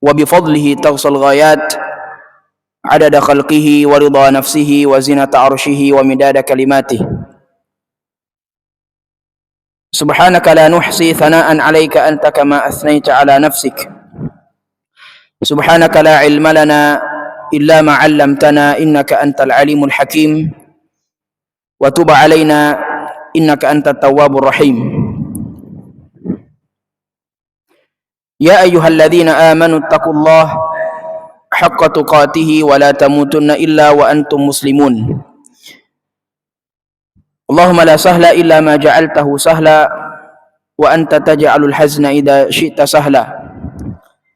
wa bi fadlihi taghsal ghayat adada khalqihi wa ridha nafsihi wa zinata arshihi wa midada kalimatihi. Subhanaka la nuhsi thana'an 'alaika anta kama athnaita 'ala nafsik. Subhanaka la ilma lana illa ma 'allamtana innaka antal alimul hakim. Wa tub 'alaina innaka antat tawwabur rahim. Ya ayyuhalladzina amanu taqullaha haqqa tuqatih wa la tamutunna illa wa antum muslimun. Allahumma la sahla illa ma ja'altahu sahla wa anta taj'alul hazna idza syi'ta sahla.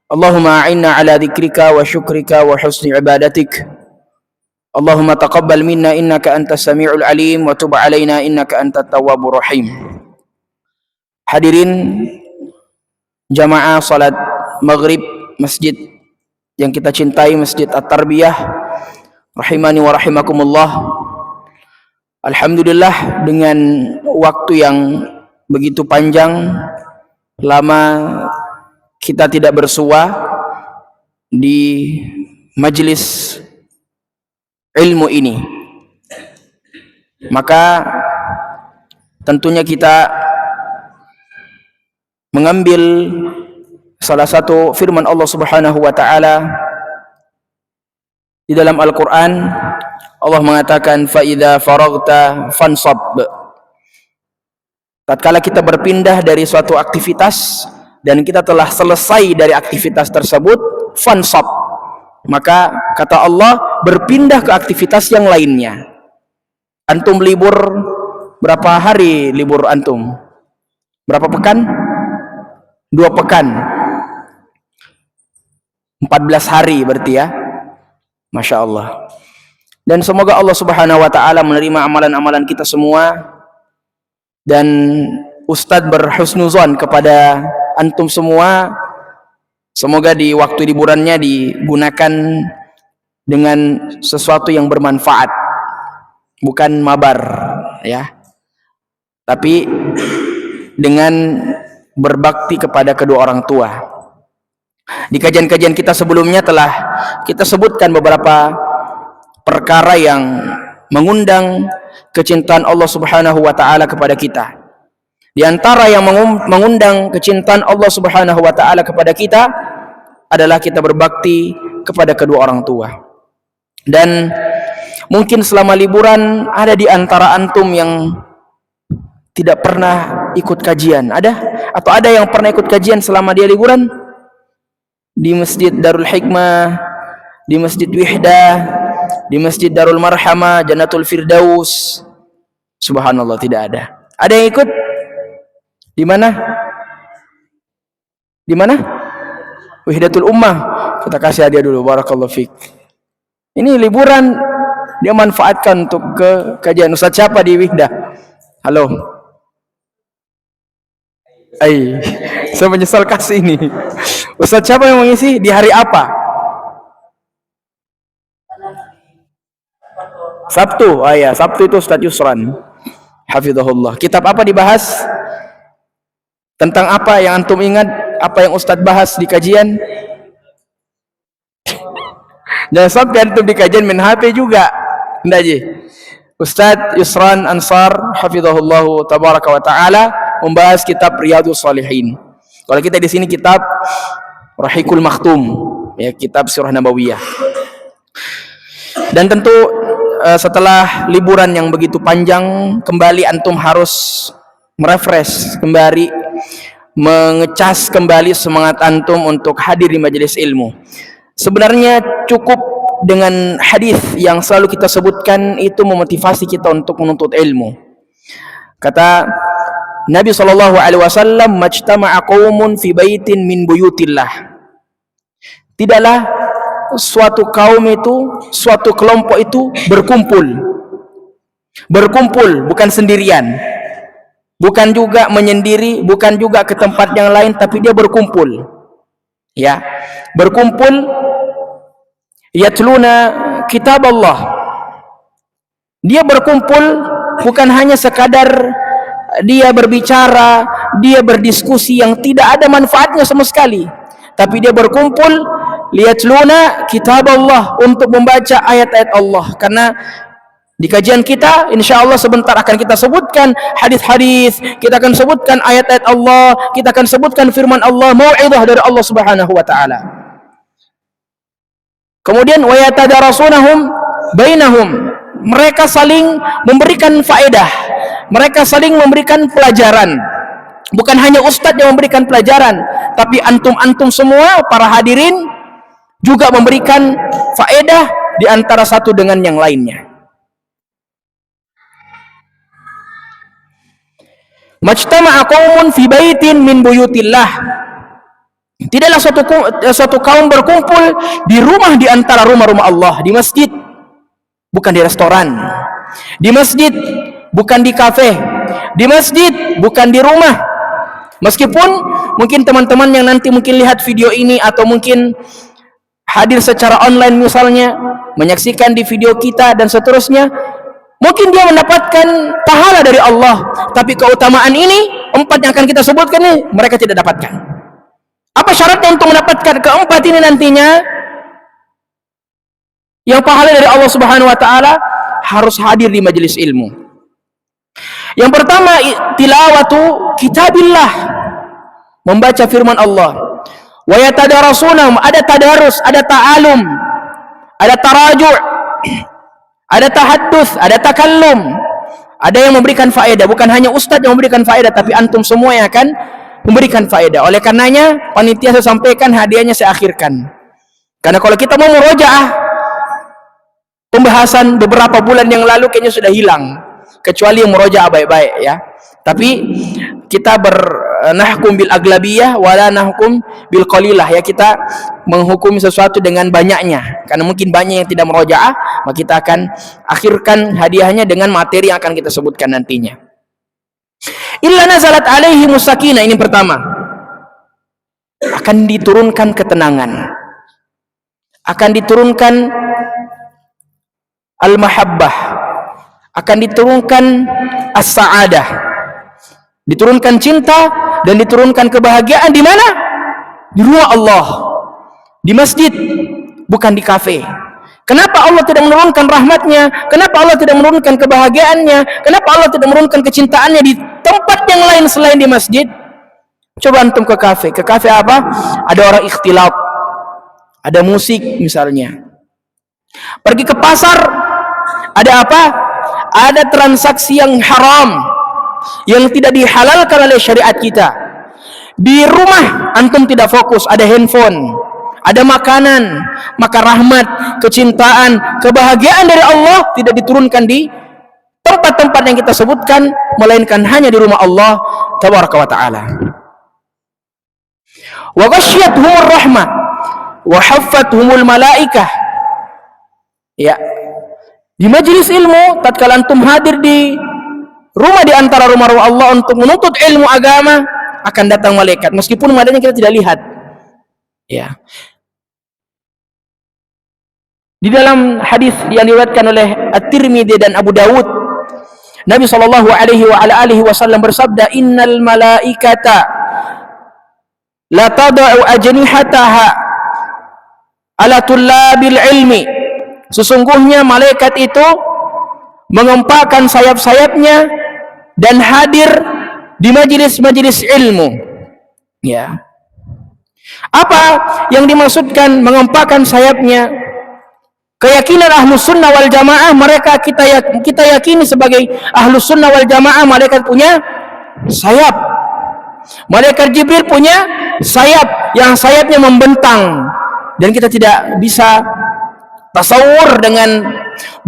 Allahumma a'inna ala dzikrika wa syukrika wa husni ibadatik. Allahumma taqabbal minna innaka antas samiul alim wa tub 'alaina innaka antat tawwabur rahim. Hadirin jamaah salat maghrib masjid yang kita cintai, Masjid At-Tarbiyah rahimani wa rahimakumullah. Alhamdulillah, dengan waktu yang begitu panjang lama kita tidak bersua di majelis ilmu ini, maka tentunya kita mengambil salah satu firman Allah Subhanahu wa taala di dalam Al-Qur'an. Allah mengatakan fa idza faraghta fansab. Tatkala kita berpindah dari suatu aktivitas dan kita telah selesai dari aktivitas tersebut, fansab, maka kata Allah berpindah ke aktivitas yang lainnya. Antum libur berapa hari? Libur antum berapa pekan? 2 pekan, 14 hari berarti ya. Masya Allah. Dan semoga Allah Subhanahu wa ta'ala menerima amalan-amalan kita semua. Dan Ustadz berhusnuzon kepada antum semua, semoga di waktu liburannya digunakan dengan sesuatu yang bermanfaat, bukan mabar ya, tapi dengan berbakti kepada kedua orang tua. Di kajian-kajian kita sebelumnya telah kita sebutkan beberapa perkara yang mengundang kecintaan Allah Subhanahu wa taala kepada kita. Di antara yang mengundang kecintaan Allah Subhanahu wa taala kepada kita adalah kita berbakti kepada kedua orang tua. Dan mungkin selama liburan ada di antara antum yang tidak pernah ikut kajian. Ada? Atau ada yang pernah ikut kajian selama dia liburan? Di Masjid Darul Hikmah, di Masjid Wihdah, di Masjid Darul Marhamah, Jannatul Firdaus. Subhanallah, tidak ada. Ada yang ikut? Di mana? Di mana? Wihdatul Ummah. Kita kasih hadiah dulu. Barakallahu fiik. Ini liburan dia manfaatkan untuk ke kajian. Ustaz siapa di Wihdah? Halo. Saya menyesal kasih ini. Ustaz siapa yang mengisi? Di hari apa? Sabtu. Oh ya, Sabtu itu Ustaz Yusran. Hafizahullah. Kitab apa dibahas? Tentang apa yang antum ingat? Apa yang Ustaz bahas di kajian? Jangan sampai antum di kajian main HP juga. Ndak ji. Ustaz Yusran Ansar hafizahullah tabaraka wa taala membahas kitab Riyadhus Shalihin. Kalau kita di sini kitab Rahikul Makhtum, ya, kitab Sirah Nabawiyah. Dan tentu setelah liburan yang begitu panjang, kembali antum harus merefresh kembali, mengecas kembali semangat antum untuk hadir di majelis ilmu. Sebenarnya cukup dengan hadis yang selalu kita sebutkan itu memotivasi kita untuk menuntut ilmu. Kata Nabi SAW, "Majtama'a qaumun fi baitin min buyutillah." Tidaklah suatu kaum itu, suatu kelompok itu berkumpul. Berkumpul bukan sendirian, bukan juga menyendiri, bukan juga ke tempat yang lain, tapi dia berkumpul. Ya, berkumpul yatluna kitab Allah. Dia berkumpul bukan hanya sekadar dia berbicara, dia berdiskusi yang tidak ada manfaatnya sama sekali, tapi dia berkumpul liyatluna kitab Allah, untuk membaca ayat-ayat Allah. Karena di kajian kita insyaallah sebentar akan kita sebutkan hadis-hadis, kita akan sebutkan ayat-ayat Allah, kita akan sebutkan firman Allah, mau'izah dari Allah Subhanahu wa taala. Kemudian wa yatadarasunahum bainahum, mereka saling memberikan faedah, mereka saling memberikan pelajaran. Bukan hanya ustadz yang memberikan pelajaran, tapi antum-antum semua para hadirin juga memberikan faedah di antara satu dengan yang lainnya. Majtama'a qaumun fi baitin min buyutillah, tidaklah suatu kaum berkumpul di rumah di antara rumah-rumah Allah, di masjid, bukan di restoran, di masjid, bukan di kafe, di masjid, bukan di rumah. Meskipun mungkin teman-teman yang nanti mungkin lihat video ini atau mungkin hadir secara online misalnya, menyaksikan di video kita dan seterusnya, mungkin dia mendapatkan pahala dari Allah, tapi keutamaan ini, 4 yang akan kita sebutkan ini, mereka tidak dapatkan. Apa syaratnya untuk mendapatkan ke-4 ini nantinya? Yang pahala dari Allah Subhanahu wa taala, harus hadir di majelis ilmu. Yang pertama, tilawatu kitabillah, membaca firman Allah. Wa yatadarasunahu, ada tadarus, ada ta'alum, ada taraju', ada tahaddus, ada takallum, ada yang memberikan faedah. Bukan hanya ustadz yang memberikan faedah, tapi antum semua yang akan memberikan faedah. Oleh karenanya panitia saya sampaikan, hadiahnya saya akhirkan. Karena kalau kita mau murojaah, pembahasan beberapa bulan yang lalu kayaknya sudah hilang, kecuali yang murojaah baik-baik ya. Tapi kita nahkum bil aglabiyah wala nahkum bil qalilah ya, kita menghukumi sesuatu dengan banyaknya. Karena mungkin banyak yang tidak murojaah, maka kita akan akhirkan hadiahnya dengan materi yang akan kita sebutkan nantinya. Illa nazalat alaihi musakinah, ini pertama, akan diturunkan ketenangan, akan diturunkan al-mahabbah, akan diturunkan as-sa'adah, diturunkan cinta dan diturunkan kebahagiaan. Di mana? Di rumah Allah, di masjid, bukan di kafe. Kenapa Allah tidak menurunkan rahmatnya? Kenapa Allah tidak menurunkan kebahagiaannya? Kenapa Allah tidak menurunkan kecintaannya di tempat yang lain selain di masjid? Coba antum ke kafe. Ke kafe apa? Ada orang ikhtilaf, ada musik misalnya. Pergi ke pasar, ada apa? Ada transaksi yang haram, yang tidak dihalalkan oleh syariat kita. Di rumah antum tidak fokus, ada handphone, ada makanan, maka rahmat, kecintaan, kebahagiaan dari Allah tidak diturunkan di tempat-tempat yang kita sebutkan, melainkan hanya di rumah Allah tabaraka wa taala. Wa ghasyiyatuhumur rahmah wa haffathumul malaikah. Ya, di majelis ilmu, tatkala antum hadir di rumah di antara rumah-rumah Allah untuk menuntut ilmu agama, akan datang malaikat, meskipun malaikatnya kita tidak lihat. Ya. Di dalam hadis yang diriwayatkan oleh At-Tirmidzi dan Abu Dawud, Nabi sallallahu alaihi wasallam bersabda, "Innal malaikata la tad'u ajnihataha ala tullabil ilmi." Sesungguhnya malaikat itu mengempakkan sayap-sayapnya dan hadir di majelis-majelis ilmu. Ya. Apa yang dimaksudkan mengempakkan sayapnya? Keyakinan Ahlus Sunnah wal Jamaah, mereka kita yakini sebagai Ahlus Sunnah wal Jamaah, malaikat punya sayap. Malaikat Jibril punya sayap, yang sayapnya membentang, dan kita tidak bisa tasawur dengan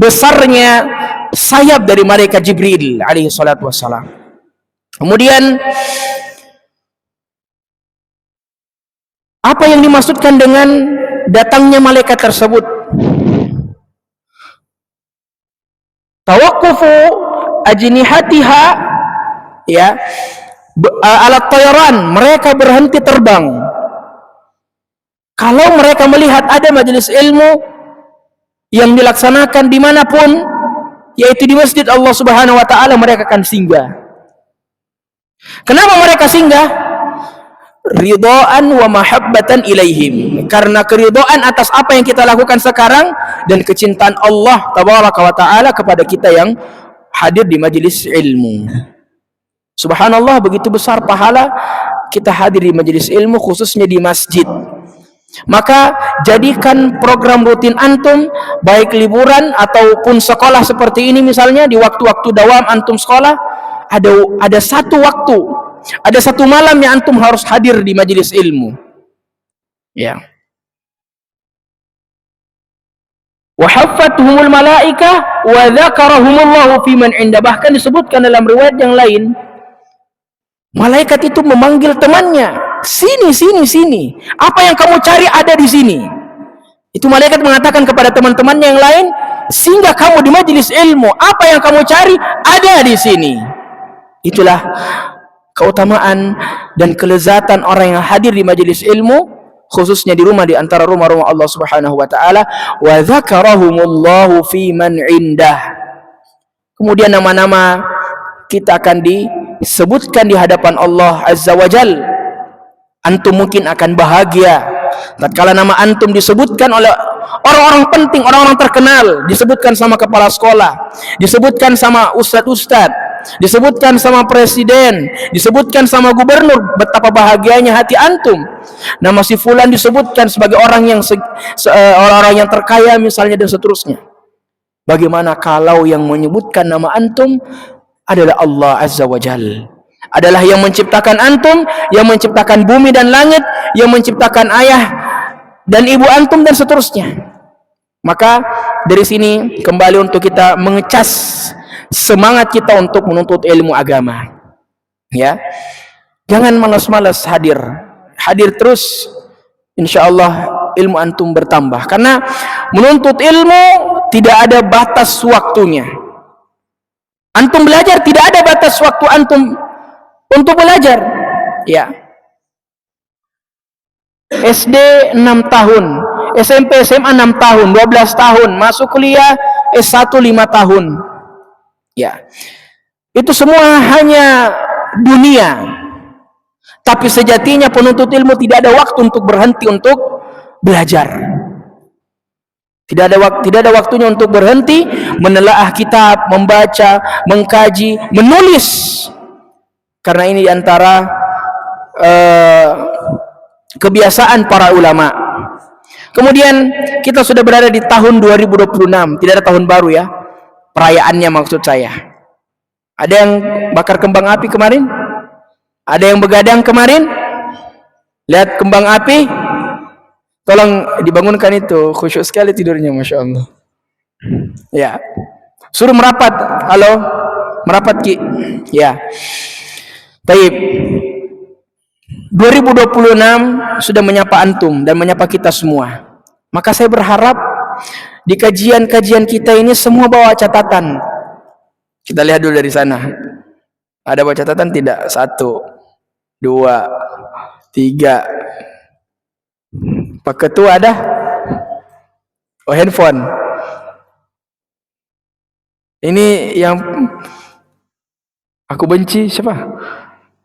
besarnya sayap dari malaikat Jibril alaihi salatu wassalam. Kemudian apa yang dimaksudkan dengan datangnya malaikat tersebut? Tawaqqufu ajnihatiha, ya, alat tayran, mereka berhenti terbang. Kalau mereka melihat ada majelis ilmu yang dilaksanakan dimanapun, yaitu di masjid Allah Subhanahu wa taala, mereka akan singgah. Kenapa mereka singgah? ridhaan wa mahabbatan ilaihim, karena keridhaan atas apa yang kita lakukan sekarang dan kecintaan Allah tabaraka wa taala kepada kita yang hadir di majelis ilmu. Subhanallah, begitu besar pahala kita hadir di majelis ilmu, khususnya di masjid. Maka jadikan program rutin antum, baik liburan ataupun sekolah seperti ini, misalnya di waktu-waktu dawam antum sekolah, ada satu waktu, ada satu malam yang antum harus hadir di majelis ilmu. Ya. Wa haffathumul malaika wa dzakarahumullahu fi man inda. Bahkan disebutkan dalam riwayat yang lain, malaikat itu memanggil temannya, sini, sini, sini. Apa yang kamu cari ada di sini. Itu malaikat mengatakan kepada teman-temannya yang lain, sehingga kamu di majelis ilmu, apa yang kamu cari ada di sini. Itulah keutamaan dan kelezatan orang yang hadir di majelis ilmu, khususnya di rumah, di antara rumah-rumah Allah Subhanahu wa taala. Wa dzakarahumullahu fi man indah. Kemudian nama-nama kita akan disebutkan di hadapan Allah Azza wa Jal. Antum mungkin akan bahagia tatkala nama antum disebutkan oleh orang-orang penting, orang-orang terkenal, disebutkan sama kepala sekolah, disebutkan sama ustadz-ustadz, disebutkan sama presiden, disebutkan sama gubernur. Betapa bahagianya hati antum. Nama si fulan disebutkan sebagai orang yang terkaya misalnya, dan seterusnya. Bagaimana kalau yang menyebutkan nama antum adalah Allah Azza wa Jal, adalah yang menciptakan antum, yang menciptakan bumi dan langit, yang menciptakan ayah dan ibu antum, dan seterusnya. Maka dari sini kembali untuk kita mengecas semangat kita untuk menuntut ilmu agama. Ya, jangan malas-malas hadir terus. Insyaallah ilmu antum bertambah, karena menuntut ilmu tidak ada batas waktunya. Antum belajar tidak ada batas waktu antum untuk belajar. Ya, SD 6 tahun, SMP SMA 6 tahun, 12 tahun, masuk kuliah S1 5 tahun. Ya, itu semua hanya dunia. Tapi sejatinya penuntut ilmu tidak ada waktu untuk berhenti untuk belajar. Tidak ada waktunya untuk berhenti menelaah kitab, membaca, mengkaji, menulis. Karena ini diantara kebiasaan para ulama. Kemudian kita sudah berada di tahun 2026, tidak ada tahun baru ya. Perayaannya maksud saya. Ada yang bakar kembang api kemarin? Ada yang begadang kemarin? Lihat kembang api? Tolong dibangunkan itu, khusyuk sekali tidurnya, Masya Allah. Ya, suruh merapat. Halo, merapat Ki. Ya. Baik. 2026 sudah menyapa antum dan menyapa kita semua. Maka saya berharap di kajian-kajian kita ini semua bawa catatan. Kita lihat dulu dari sana. Ada bawa catatan tidak? 1, 2, 3. Pak Ketua ada? Oh, handphone. Ini yang aku benci siapa?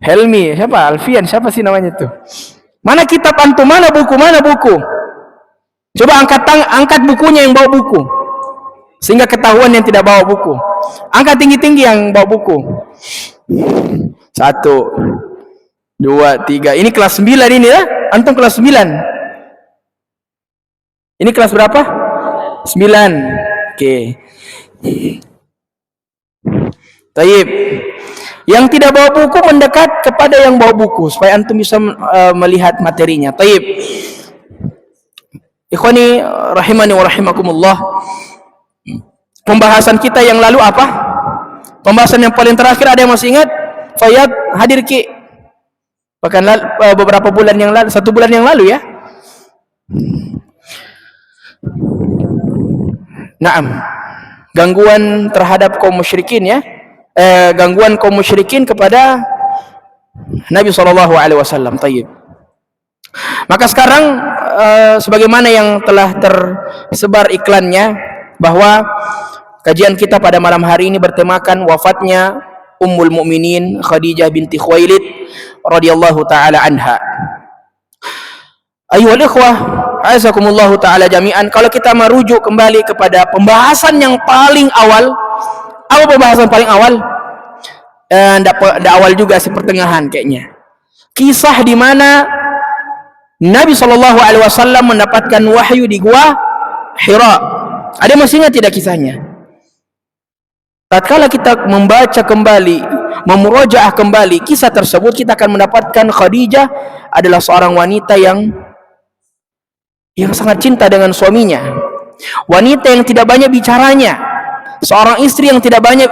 Helmi, siapa? Alfian, siapa sih namanya tuh? Mana kitab antum? Mana buku? Mana buku? Coba angkat bukunya yang bawa buku, sehingga ketahuan yang tidak bawa buku. Angkat tinggi-tinggi yang bawa buku. 1, 2, 3. Ini kelas 9 ini ya? Antum kelas 9. Ini kelas berapa? 9. Oke. Taib. Yang tidak bawa buku mendekat kepada yang bawa buku supaya antum bisa melihat materinya. Taib. Ikhwani rahimani wa rahimakumullah. Pembahasan kita yang lalu apa? Pembahasan yang paling terakhir, ada yang masih ingat? Fayad hadir Ki. Bahkan beberapa bulan yang lalu, 1 bulan yang lalu ya. Naam. Gangguan terhadap kaum musyrikin ya. Gangguan kaum musyrikin kepada Nabi SAW. Tayyib. Maka sekarang sebagaimana yang telah tersebar iklannya, bahwa kajian kita pada malam hari ini bertemakan wafatnya Ummul Mukminin Khadijah binti Khuwailid radhiyallahu taala anha. Ayyuhal ikhwah, azakumullahu taala jami'an. Kalau kita merujuk kembali kepada pembahasan yang paling awal, apa pembahasan paling awal? Ndak awal juga sih, pertengahan kayaknya. Kisah di mana Nabi SAW mendapatkan wahyu di gua Hira. Ada masih ingat tidak kisahnya? Tatkala kita membaca kembali, memurojaah kembali kisah tersebut, kita akan mendapatkan Khadijah adalah seorang wanita yang sangat cinta dengan suaminya, wanita yang tidak banyak bicaranya, seorang istri yang tidak banyak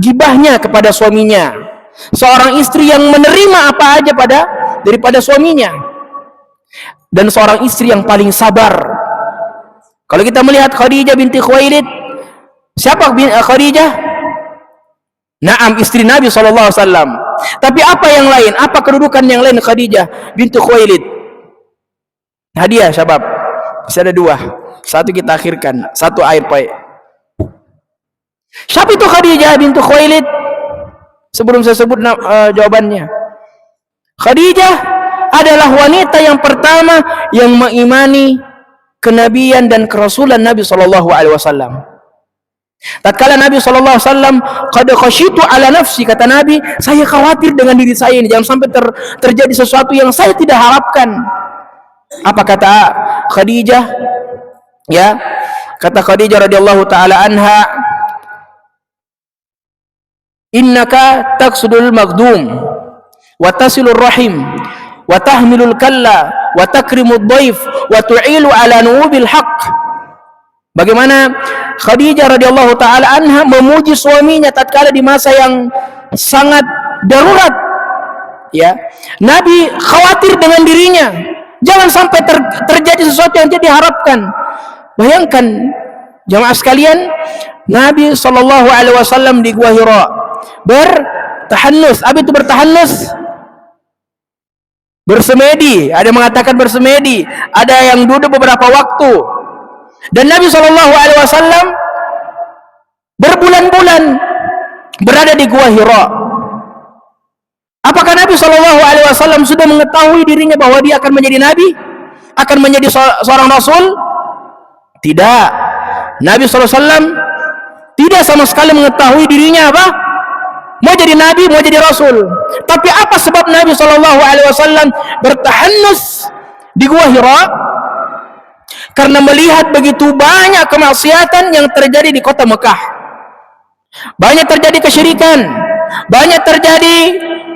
gibahnya kepada suaminya, seorang istri yang menerima apa aja daripada suaminya, dan seorang istri yang paling sabar. Kalau kita melihat Khadijah binti Khuwailid, siapa Khadijah? Naam, istri Nabi SAW. Tapi apa yang lain? Apa kedudukan yang lain Khadijah binti Khuwailid? Hadiah syabab, bisa ada dua, satu kita akhirkan, satu air pai. Siapa itu Khadijah binti Khuwailid? Sebelum saya sebut jawabannya, Khadijah adalah wanita yang pertama yang mengimani kenabian dan kerasulan Nabi SAW. Tatkala Nabi SAW, qad khasyitu ala nafsi, kata Nabi, saya khawatir dengan diri saya ini, jangan sampai terjadi sesuatu yang saya tidak harapkan. Apa kata Khadijah? Ya, kata Khadijah radhiyallahu taala anha, innaka taqsudul maghdum wa tasilur rahim wa tahmilul kalla wa takrimud dhaif wa tu'ilu ala nubil haqq. Bagaimana Khadijah radhiyallahu taala anha memuji suaminya tatkala di masa yang sangat darurat. Ya, Nabi khawatir dengan dirinya, jangan sampai terjadi sesuatu yang tidak diharapkan. Bayangkan jamaah sekalian, Nabi SAW di Gua Hira bertahannus. Apa itu bertahannus? Bersemedi. Ada yang mengatakan bersemedi, ada yang duduk beberapa waktu. Dan Nabi SAW berbulan-bulan berada di Gua Hira. Apakah Nabi SAW sudah mengetahui dirinya bahwa dia akan menjadi Nabi? Akan menjadi seorang Rasul? Tidak. Nabi SAW tidak sama sekali mengetahui dirinya apa? Mau jadi Nabi, mau jadi Rasul. Tapi apa sebab Nabi SAW bertahannus di Gua Hira? Karena melihat begitu banyak kemaksiatan yang terjadi di kota Mekah. Banyak terjadi kesyirikan, banyak terjadi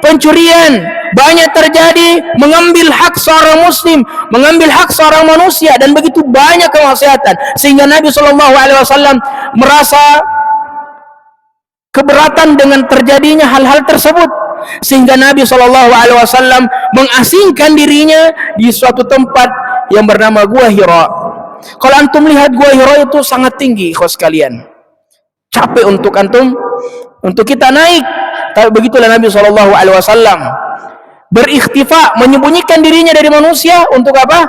pencurian, banyak terjadi mengambil hak seorang muslim, mengambil hak seorang manusia, dan begitu banyak kemaksiatan sehingga Nabi SAW merasa keberatan dengan terjadinya hal-hal tersebut, sehingga Nabi SAW mengasingkan dirinya di suatu tempat yang bernama Gua Hira. Kalau antum lihat Gua Hira itu sangat tinggi, ikhwas sekalian, capek untuk antum, untuk kita naik. Tapi begitulah Nabi SAW berikhtifa, menyembunyikan dirinya dari manusia. Untuk apa?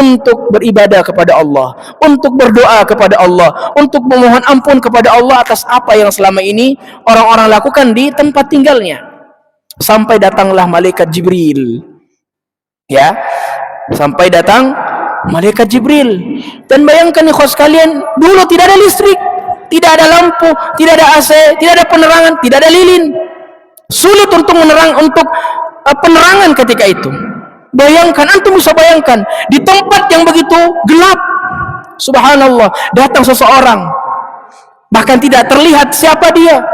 Untuk beribadah kepada Allah, untuk berdoa kepada Allah, untuk memohon ampun kepada Allah atas apa yang selama ini orang-orang lakukan di tempat tinggalnya. Sampai datanglah malaikat Jibril. Ya, sampai datang malaikat Jibril. Dan bayangkan ikhwas sekalian, dulu tidak ada listrik, tidak ada lampu, tidak ada AC, tidak ada penerangan, tidak ada lilin. Sulit untuk penerangan ketika itu. Bayangkan, antum bisa bayangkan di tempat yang begitu gelap, subhanallah, datang seseorang, bahkan tidak terlihat siapa dia.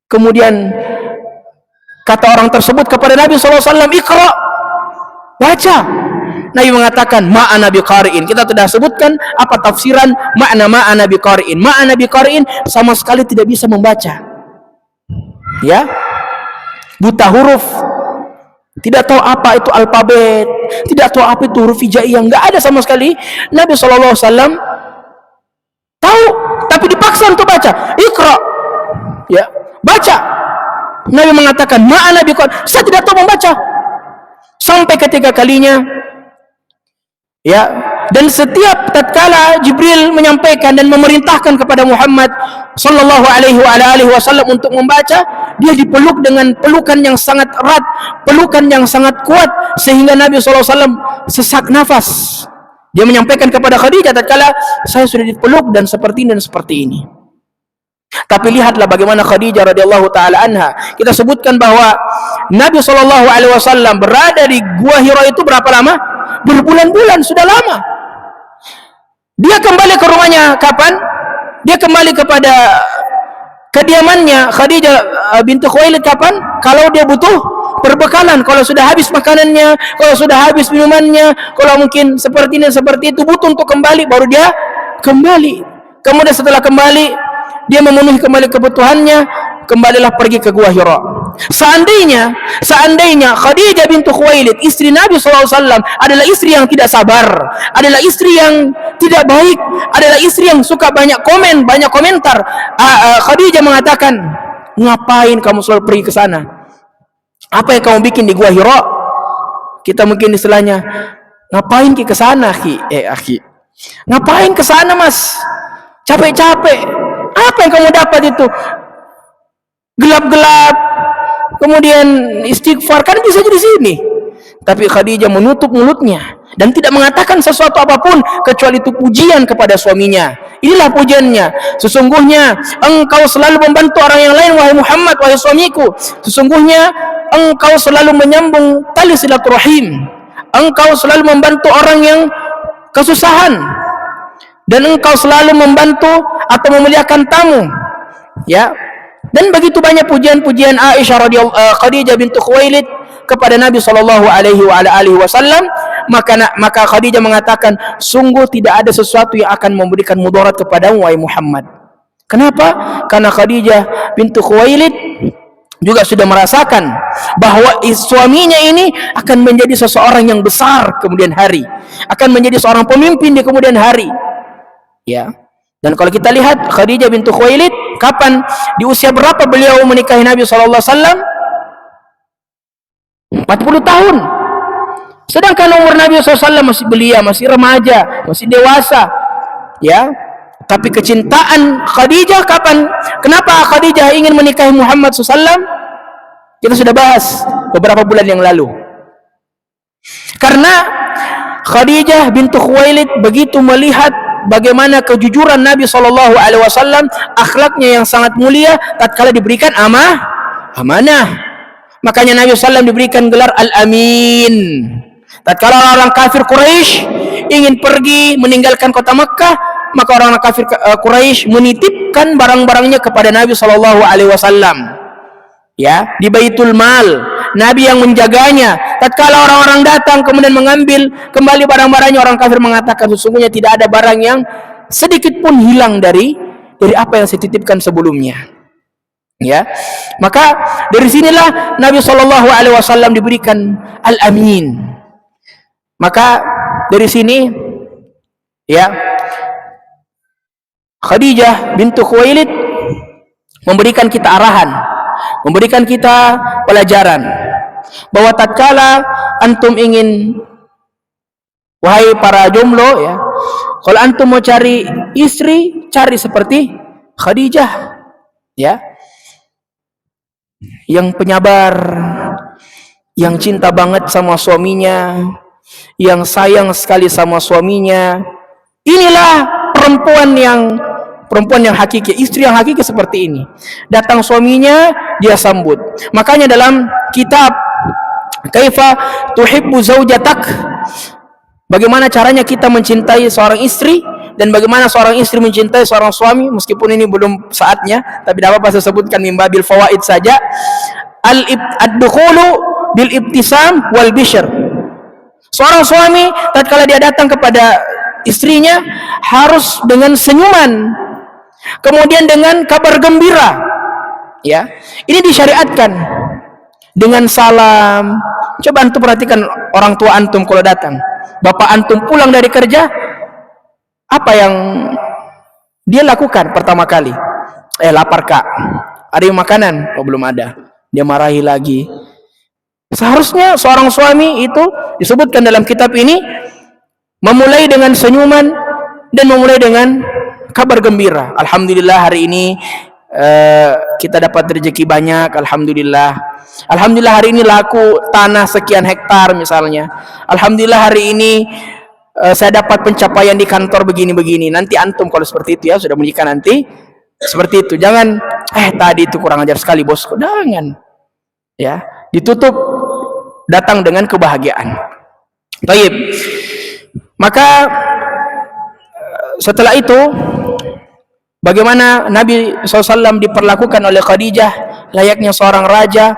Kemudian kata orang tersebut kepada Nabi SAW, Iqra, baca. Nabi mengatakan, ma'ana biqari'in. Kita sudah sebutkan apa tafsiran makna ma'ana biqari'in. Ma'ana biqari'in sama sekali tidak bisa membaca. Ya, buta huruf, tidak tahu apa itu alfabet, tidak tahu apa itu huruf hijaiyah, enggak ada sama sekali. Nabi SAW tahu, tapi dipaksa untuk baca. Iqra, ya, baca. Nabi mengatakan, ma'ana biqari'in, saya tidak tahu membaca. Sampai ketiga kalinya, ya, Dan setiap tatkala Jibril menyampaikan dan memerintahkan kepada Muhammad sallallahu alaihi wasallam untuk membaca, dia dipeluk dengan pelukan yang sangat erat, pelukan yang sangat kuat, sehingga Nabi sallallahu alaihi wasallam sesak nafas. Dia menyampaikan kepada Khadijah tatkala saya sudah dipeluk dan seperti ini dan seperti ini. Tapi lihatlah bagaimana Khadijah radhiyallahu taala anha. Kita sebutkan bahwa Nabi sallallahu alaihi wasallam berada di Gua Hira itu berapa lama? Berbulan-bulan, sudah lama. Dia kembali ke rumahnya kapan? Dia kembali kepada kediamannya Khadijah binti Khuwailid kapan? Kalau dia butuh perbekalan, kalau sudah habis makanannya, kalau sudah habis minumannya, kalau mungkin seperti ini seperti itu, butuh untuk kembali, baru dia kembali. Kemudian setelah kembali, dia memenuhi kembali kebutuhannya, kembalilah pergi ke Gua Hira. Seandainya Khadijah binti Khuwailid, istri Nabi SAW, adalah istri yang tidak sabar, adalah istri yang tidak baik, adalah istri yang suka banyak komentar, Khadijah mengatakan, ngapain kamu selalu pergi ke sana? Apa yang kamu bikin di Gua Hira? Kita mungkin istilahnya, ngapain ke sana, akhi? Ngapain ke sana, Mas? Capek-capek. Apa yang kamu dapat itu? Gelap-gelap, kemudian istighfar, kan bisa di sini. Tapi Khadijah menutup mulutnya dan tidak mengatakan sesuatu apapun kecuali itu pujian kepada suaminya. Inilah pujiannya. Sesungguhnya engkau selalu membantu orang yang lain, wahai Muhammad, wahai suamiku. Sesungguhnya engkau selalu menyambung tali silaturahim. Engkau selalu membantu orang yang kesusahan. Dan engkau selalu membantu atau memuliakan tamu, ya. Dan begitu banyak pujian-pujian Aisyah Khadijah binti Khuwailid kepada Nabi sallallahu alaihi wasallam. Maka Khadijah mengatakan, sungguh tidak ada sesuatu yang akan memberikan mudarat kepadamu, wahai Muhammad. Kenapa? Karena Khadijah binti Khuwailid juga sudah merasakan bahwa suaminya ini akan menjadi seseorang yang besar kemudian hari, akan menjadi seorang pemimpin di kemudian hari. Ya. Dan kalau kita lihat Khadijah binti Khuwailid, kapan, di usia berapa beliau menikahi Nabi sallallahu alaihi wasallam? 40 tahun. Sedangkan umur Nabi SAW masih belia, masih remaja, masih dewasa. Ya. Tapi kecintaan Khadijah kapan? Kenapa Khadijah ingin menikahi Muhammad SAW? Kita sudah bahas beberapa bulan yang lalu. Karena Khadijah binti Khuwailid begitu melihat bagaimana kejujuran Nabi sallallahu alaihi wasallam, akhlaknya yang sangat mulia tatkala diberikan amanah. Makanya Nabi SAW diberikan gelar Al-Amin. Tatkala orang kafir Quraisy ingin pergi meninggalkan kota Makkah, maka orang kafir Quraisy menitipkan barang-barangnya kepada Nabi sallallahu alaihi wasallam. Ya, di Baitul Mal, Nabi yang menjaganya. Tatkala orang-orang datang kemudian mengambil kembali barang-barangnya, orang kafir mengatakan sesungguhnya tidak ada barang yang sedikit pun hilang dari apa yang saya titipkan sebelumnya. Ya, maka dari sinilah Nabi sallallahu alaihi wasallam diberikan Al-Amin. Maka dari sini, ya, Khadijah binti Khuwailid memberikan kita arahan, memberikan kita pelajaran bahwa tatkala antum ingin, wahai para jomblo, ya, kalau antum mau cari istri, cari seperti Khadijah, ya, yang penyabar, yang cinta banget sama suaminya, yang sayang sekali sama suaminya. Inilah perempuan yang hakiki, istri yang hakiki seperti ini. Datang suaminya, dia sambut. Makanya dalam kitab Kaifa Tuhibbu Zawjatak, bagaimana caranya kita mencintai seorang istri dan bagaimana seorang istri mencintai seorang suami, meskipun ini belum saatnya, tapi dapat pas sebutkan mimbabil fawaid saja. Ad-dukhulu bil ibtisam wal bishr. Seorang suami tatkala dia datang kepada istrinya harus dengan senyuman, kemudian dengan kabar gembira. Ya, ini disyariatkan dengan salam. Coba antum perhatikan orang tua antum kalau datang, bapak antum pulang dari kerja, apa yang dia lakukan pertama kali? Lapar kak, ada yang makanan? Oh belum ada. Dia marahi lagi. Seharusnya seorang suami itu disebutkan dalam kitab ini memulai dengan senyuman dan memulai dengan kabar gembira. Alhamdulillah hari ini kita dapat rezeki banyak. Alhamdulillah hari ini laku tanah sekian hektar misalnya. Alhamdulillah hari ini saya dapat pencapaian di kantor begini-begini. Nanti antum kalau seperti itu ya, sudah menikah nanti seperti itu. Jangan tadi itu kurang ajar sekali bosku. Jangan. Ya, ditutup datang dengan kebahagiaan. Baik. Maka setelah itu bagaimana Nabi SAW diperlakukan oleh Khadijah layaknya seorang raja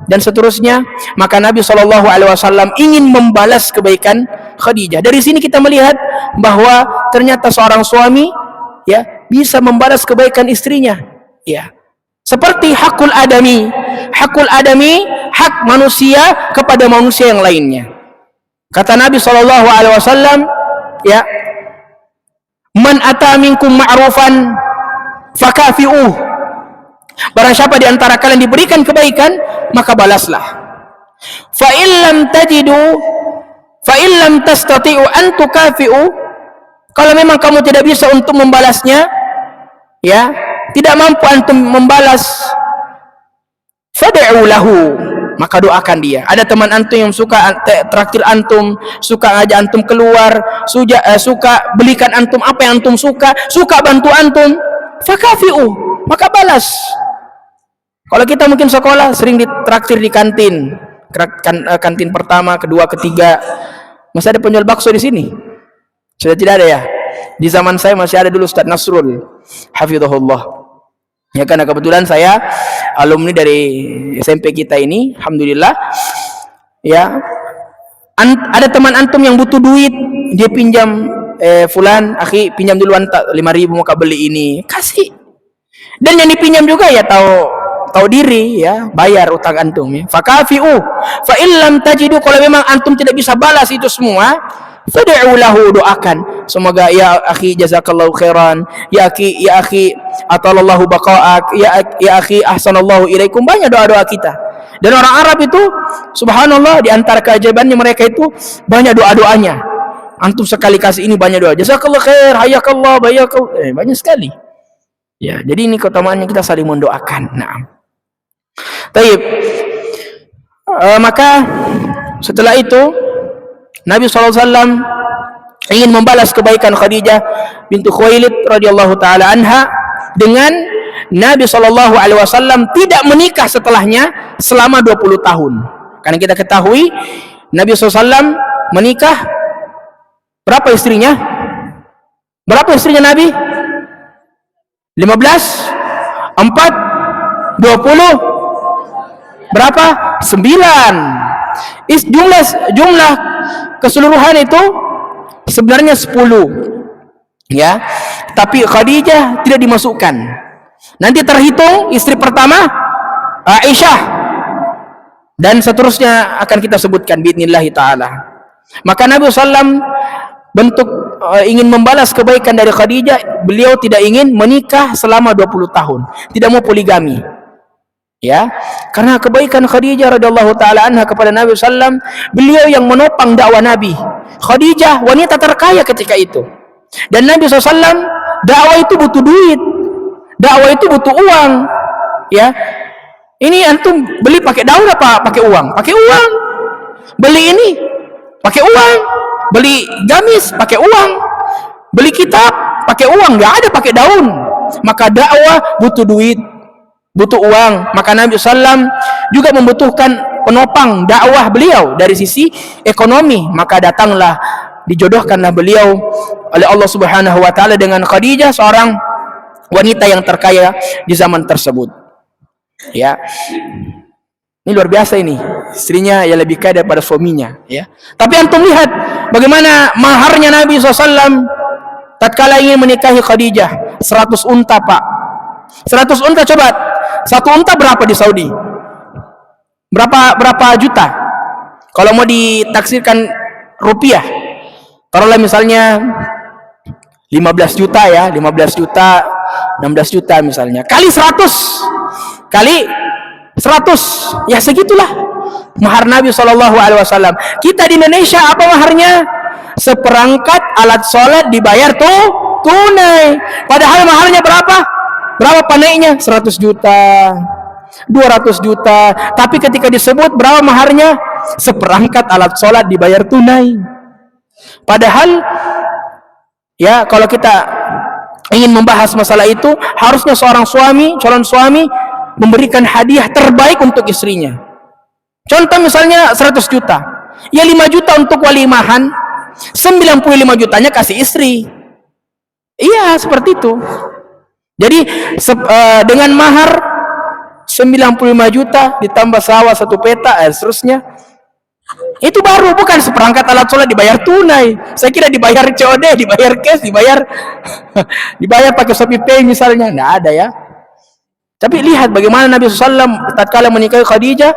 dan seterusnya. Maka Nabi SAW ingin membalas kebaikan Khadijah. Dari sini kita melihat bahwa ternyata seorang suami ya bisa membalas kebaikan istrinya. Ya, seperti hakul adami, hak manusia kepada manusia yang lainnya. Kata Nabi SAW, ya, man ata minkum ma'rufan fakafi'uh. Barang siapa di antara kalian diberikan kebaikan, maka balaslah. Fa illam tastati'u an tukafi'u. Kalau memang kamu tidak bisa untuk membalasnya, ya, tidak mampu antum membalas, fad'u lahu, maka doakan dia. Ada teman antum yang suka traktir antum, suka ngajak antum keluar, suka belikan antum apa yang antum suka bantu antum, fakafi'u, maka balas. Kalau kita mungkin sekolah sering ditraktir di kantin, kantin pertama, kedua, ketiga. Masih ada penjual bakso di sini? Sudah tidak ada ya? Di zaman saya masih ada dulu Ustaz Nasrul, hafizahullah. Ya, karena kebetulan saya alumni dari SMP kita ini, alhamdulillah. Ya, ada teman antum yang butuh duit, dia pinjam, fulan, akhi pinjam duluan 5.000 maka beli ini, kasih. Dan yang dipinjam juga ya tahu diri ya, bayar utang antum ya. Fakafi'u, fa illam tajidu, kalau memang antum tidak bisa balas itu semua, fad'u lahu, doakan. Semoga ya akhi jazakallahu khairan, ya akhi atalallahu baqa'ak, ya akhi ahsanallahu ilaikum. Banyak doa-doa kita. Dan orang Arab itu subhanallah, di antara keajaibannya mereka itu banyak doa-doanya. Antum sekali kasih ini banyak doa, jazakallahu khair, hayakallah, bayakallah, banyak sekali. Ya, jadi ini keutamaannya kita saling mendoakan. Nah, taib. Maka setelah itu Nabi SAW ingin membalas kebaikan Khadijah bintu Khuwailid radhiyallahu taala anha dengan Nabi SAW tidak menikah setelahnya selama 20 tahun. Karena kita ketahui Nabi SAW menikah berapa istrinya? Berapa istrinya Nabi? 15, 4, 20, berapa? 9. Jumlah keseluruhan itu sebenarnya 10. Ya. Tapi Khadijah tidak dimasukkan. Nanti terhitung istri pertama Aisyah dan seterusnya akan kita sebutkan biidznillah taala. Maka Nabi SAW bentuk ingin membalas kebaikan dari Khadijah, beliau tidak ingin menikah selama 20 tahun, tidak mau poligami. Ya, karena kebaikan Khadijah radhiyallahu taala anha kepada Nabi SAW, beliau yang menopang dakwah Nabi. Khadijah wanita terkaya ketika itu. Dan Nabi SAW dakwah itu butuh duit, dakwah itu butuh uang. Ya, ini antum beli pakai daun apa pakai uang? Pakai uang. Beli ini pakai uang. Beli gamis pakai uang, beli kitab pakai uang, nggak ada pakai daun. Maka dakwah butuh duit, butuh uang. Maka Nabi SAW juga membutuhkan penopang dakwah beliau dari sisi ekonomi. Maka datanglah, dijodohkanlah beliau oleh Allah Subhanahu Wa Taala dengan Khadijah, seorang wanita yang terkaya di zaman tersebut. Ya. Ini luar biasa ini. Istrinya ya lebih kaya daripada suaminya, ya. Tapi antum lihat bagaimana maharnya Nabi SAW tatkala ingin menikahi Khadijah. 100 unta, Pak. 100 unta, coba. 1 unta berapa di Saudi? Berapa juta? Kalau mau ditaksirkan rupiah. Taruhlah misalnya 15 juta ya, 15 juta, 16 juta misalnya. Kali 100. Kali 100, ya segitulah mahar Nabi SAW. Kita di Indonesia apa maharnya? seperangkat alat sholat dibayar tunai. Padahal maharnya berapa? Berapa naiknya? 100 juta, 200 juta. Tapi ketika disebut berapa maharnya? Seperangkat alat sholat dibayar tunai. Padahal ya, kalau kita ingin membahas masalah itu, harusnya seorang suami, calon suami memberikan hadiah terbaik untuk istrinya. Contoh misalnya 100 juta. Ya 5 juta untuk walimahan, 95 jutanya kasih istri. Iya, seperti itu. Jadi dengan mahar 95 juta ditambah sawah 1 peta, seterusnya. Itu baru, bukan seperangkat alat sholat dibayar tunai. Saya kira dibayar COD, dibayar cash, dibayar pakai Shopee Pay misalnya. Nggak ada ya. Tapi lihat bagaimana Nabi SAW tatkala menikahi Khadijah,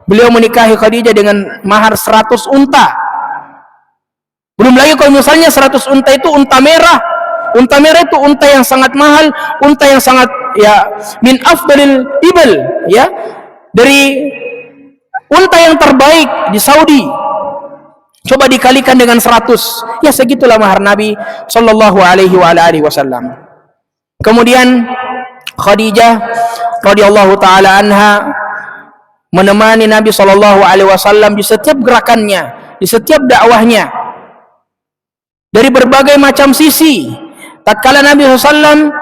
beliau menikahi Khadijah dengan mahar 100 unta. Belum lagi kalau misalnya 100 unta itu unta merah. Unta merah itu unta yang sangat mahal, unta yang sangat ya min afdalil ibil, ya. Dari unta yang terbaik di Saudi. Coba dikalikan dengan 100. Ya segitulah mahar Nabi sallallahu alaihi wasallam. Kemudian Khadijah radhiyallahu taala anha menemani Nabi sallallahu alaihi wasallam di setiap gerakannya, di setiap dakwahnya. Dari berbagai macam sisi. Tatkala Nabi SAW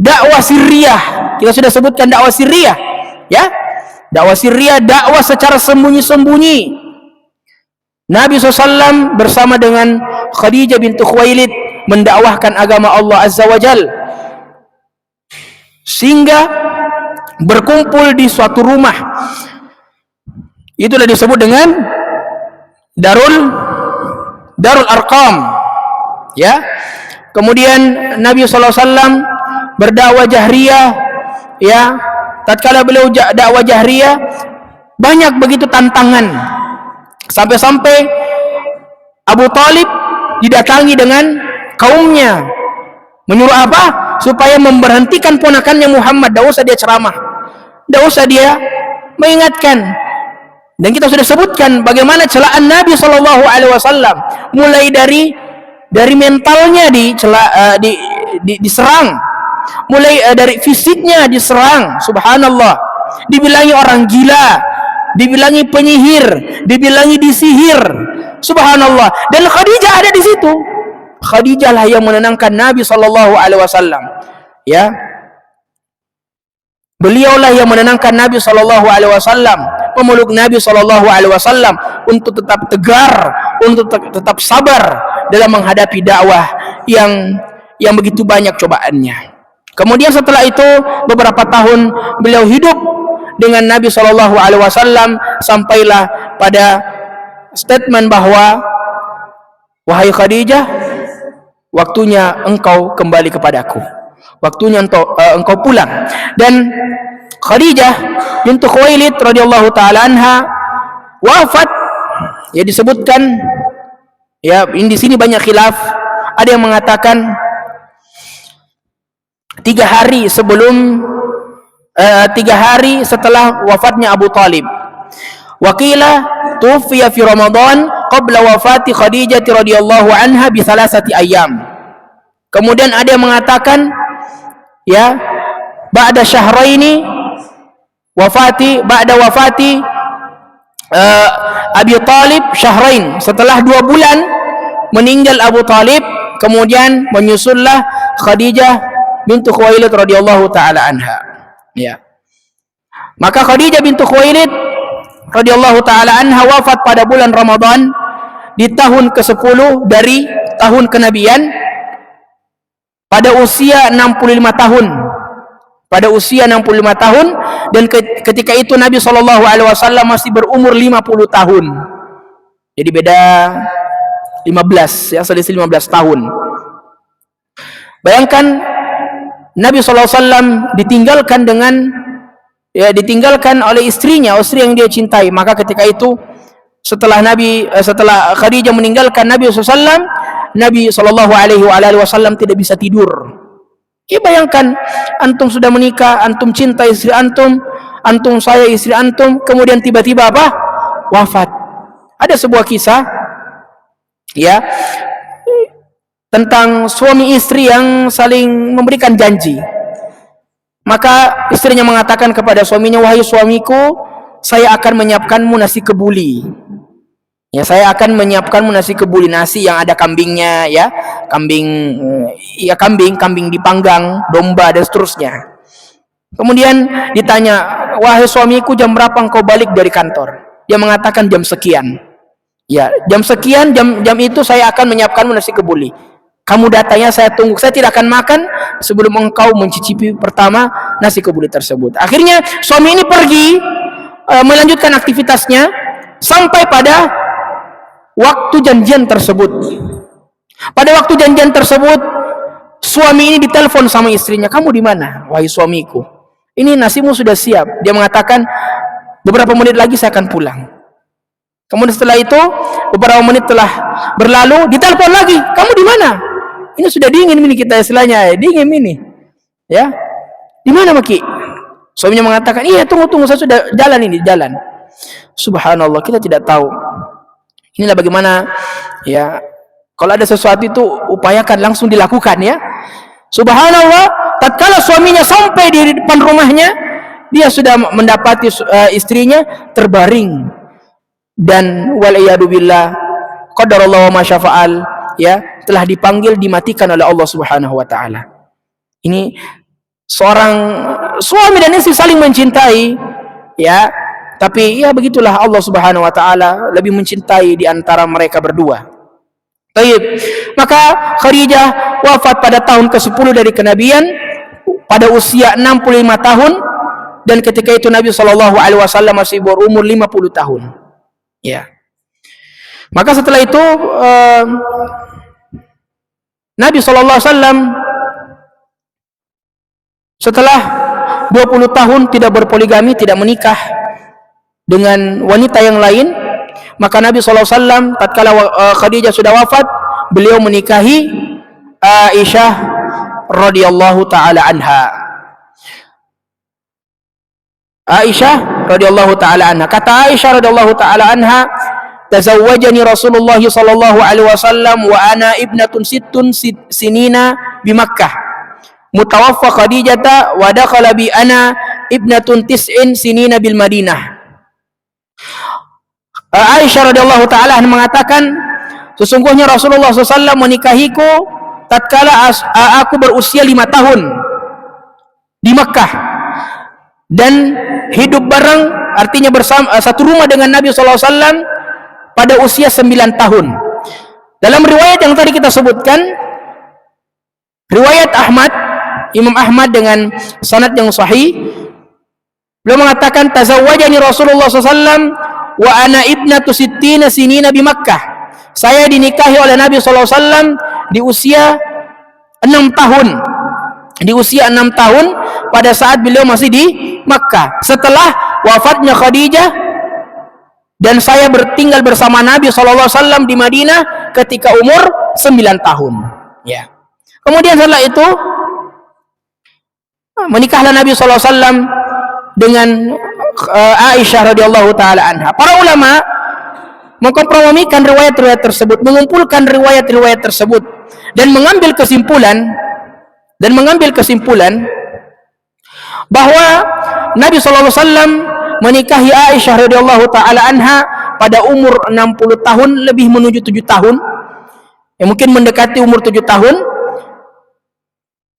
dakwah sirriyah, kita sudah sebutkan dakwah sirriyah, ya. Dakwah sirriyah, dakwah secara sembunyi-sembunyi. Nabi SAW bersama dengan Khadijah bintu Khuwailid mendakwahkan agama Allah Azza wa Jal, sehingga berkumpul di suatu rumah. Itulah disebut dengan Darul Arqam, ya. Kemudian Nabi SAW berdakwah jahriyah, ya. Tatkala beliau dakwah jahriyah, banyak begitu tantangan. Sampai-sampai Abu Talib didatangi dengan kaumnya, menyuruh apa? Supaya memberhentikan ponakannya Muhammad. Tidak usah dia ceramah, tidak usah dia mengingatkan. Dan kita sudah sebutkan bagaimana celaan Nabi SAW, mulai dari mentalnya diserang, mulai dari fisiknya diserang, subhanallah, dibilangi orang gila, dibilangi penyihir, dibilangi disihir, subhanallah. Dan Khadijah ada di situ. Khadijah lah yang menenangkan Nabi SAW, ya. Beliaulah yang menenangkan Nabi SAW, memeluk Nabi SAW untuk tetap tegar, untuk tetap sabar dalam menghadapi dakwah yang begitu banyak cobaannya. Kemudian setelah itu beberapa tahun beliau hidup dengan Nabi SAW, sampailah pada statement bahwa, wahai Khadijah, waktunya engkau kembali kepadaku, waktunya engkau pulang. Dan Khadijah bintu Khuwailid radhiyallahu taala anha wafat, ya disebutkan, ya di sini banyak khilaf. Ada yang mengatakan 3 hari setelah wafatnya Abu Talib. Wakila tufiya fi Ramadan qabla wafati Khadijah radhiyallahu anha bi 3 ayyam. Kemudian ada yang mengatakan, ya, ba'da syahraini ba'da wafati Abi Talib syahrain, setelah 2 bulan meninggal Abu Talib, kemudian menyusullah Khadijah bintu Khuwailid radhiyallahu taala anha, ya. Maka Khadijah bintu Khuwailid radhiyallahu taala anha wafat pada bulan Ramadan di tahun ke-10 dari tahun kenabian, pada usia 65 tahun. Pada usia 65 tahun, dan ketika itu Nabi SAW masih berumur 50 tahun. Jadi beda 15, ya, selisih 15 tahun. Bayangkan Nabi SAW ditinggalkan oleh istrinya, istri yang dia cintai. Maka ketika itu setelah Khadijah meninggalkan Nabi SAW, Nabi SAW tidak bisa tidur. Ya, bayangkan, antum sudah menikah, antum cinta istri antum saya istri antum, kemudian tiba-tiba apa? Wafat. Ada sebuah kisah ya, tentang suami istri yang saling memberikan janji. Maka istrinya mengatakan kepada suaminya, wahai suamiku, saya akan menyiapkanmu nasi kebuli. Ya, saya akan menyiapkanmu nasi kebuli, nasi yang ada kambingnya, ya, kambing dipanggang, domba dan seterusnya. Kemudian ditanya, wahai suamiku, jam berapa engkau balik dari kantor? Dia mengatakan jam sekian. Ya, jam sekian, jam itu saya akan menyiapkanmu nasi kebuli. Kamu datanya, saya tunggu. Saya tidak akan makan sebelum engkau mencicipi pertama nasi kebuli tersebut. Akhirnya suami ini pergi melanjutkan aktivitasnya sampai pada waktu janjian tersebut. Pada waktu janjian tersebut, suami ini ditelepon sama istrinya, kamu di mana? Wahai suamiku, ini nasimu sudah siap. Dia mengatakan, beberapa menit lagi saya akan pulang. Kemudian setelah itu, beberapa menit telah berlalu, ditelepon lagi, kamu di mana? Ini sudah dingin ini, kita istilahnya dingin ini. Ya, di mana Maki? Suaminya mengatakan, iya tunggu, saya sudah jalan ini, jalan. Subhanallah, kita tidak tahu. Inilah bagaimana, ya, kalau ada sesuatu itu upayakan langsung dilakukan, ya. Subhanallah, tatkala suaminya sampai di depan rumahnya, dia sudah mendapati istrinya terbaring dan waliyadu billah, qadarallahu ma syafa'al, ya, telah dipanggil, dimatikan oleh Allah Subhanahu wa taala. Ini seorang suami dan istri saling mencintai, ya, tapi ya begitulah, Allah Subhanahu wa taala lebih mencintai di antara mereka berdua. Baik, maka Khadijah wafat pada tahun ke-10 dari kenabian pada usia 65 tahun, dan ketika itu Nabi sallallahu alaihi wasallam masih berumur 50 tahun. Ya. Maka setelah itu Nabi sallallahu alaihi wasallam setelah 20 tahun tidak berpoligami, tidak menikah dengan wanita yang lain, maka Nabi sallallahu alaihi wasallam tatkala Khadijah sudah wafat, beliau menikahi Aisyah radhiyallahu taala anha. Aisyah radhiyallahu taala anha, kata Aisyah radhiyallahu taala anha, tazawwajani Rasulullah sallallahu alaihi wasallam wa ana ibnatun sittun sinina bi Makkah, mutawaffa Khadijah wa dakhala bi ana ibnatun tis'in sinina bil Madinah. Aisyah radhiyallahu taala mengatakan, sesungguhnya Rasulullah SAW menikahiku tatkala aku berusia 5 tahun di Makkah, dan hidup bareng, artinya bersama satu rumah dengan Nabi SAW pada usia 9 tahun. Dalam riwayat yang tadi kita sebutkan, riwayat Ahmad, Imam Ahmad dengan sanad yang sahih, beliau mengatakan, tazawwajani Rasulullah SAW wa ana ibnatu sittina sinina bi Makkah. Saya dinikahi oleh Nabi SAW di usia 6 tahun. Di usia 6 tahun pada saat beliau masih di Makkah. Setelah wafatnya Khadijah, dan saya bertinggal bersama Nabi SAW di Madinah ketika umur 9 tahun. Ya. Kemudian setelah itu menikahlah Nabi SAW dengan Aisyah radhiyallahu taala anha. Para ulama mengkompromikan riwayat-riwayat tersebut, mengumpulkan riwayat-riwayat tersebut, dan mengambil kesimpulan bahwa Nabi SAW menikahi Aisyah radhiyallahu taala anha pada umur 60 tahun, lebih menuju 7 tahun, ya, mungkin mendekati umur 7 tahun.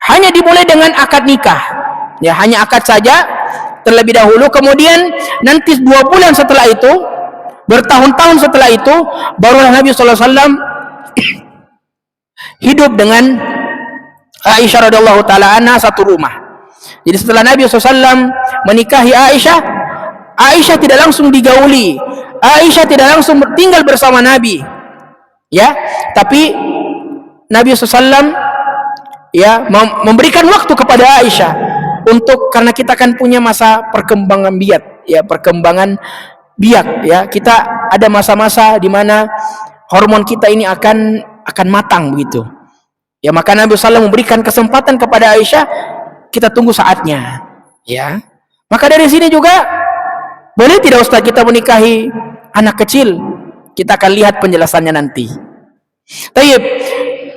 Hanya dimulai dengan akad nikah, ya, hanya akad saja terlebih dahulu. Kemudian nanti 2 bulan setelah itu, bertahun-tahun setelah itu, barulah Nabi SAW hidup dengan Aisyah radhiyallahu taala anha satu rumah. Jadi setelah Nabi SAW menikahi Aisyah, Aisyah tidak langsung digauli, Aisyah tidak langsung tinggal bersama Nabi, ya, tapi Nabi SAW, ya, memberikan waktu kepada Aisyah untuk, karena kita kan punya masa perkembangan biak, ya, ya, kita ada masa-masa di mana hormon kita ini akan matang begitu. Ya, maka Nabi SAW memberikan kesempatan kepada Aisyah, kita tunggu saatnya, ya. Maka dari sini juga boleh tidak Ustaz kita menikahi anak kecil? Kita akan lihat penjelasannya nanti. Taib.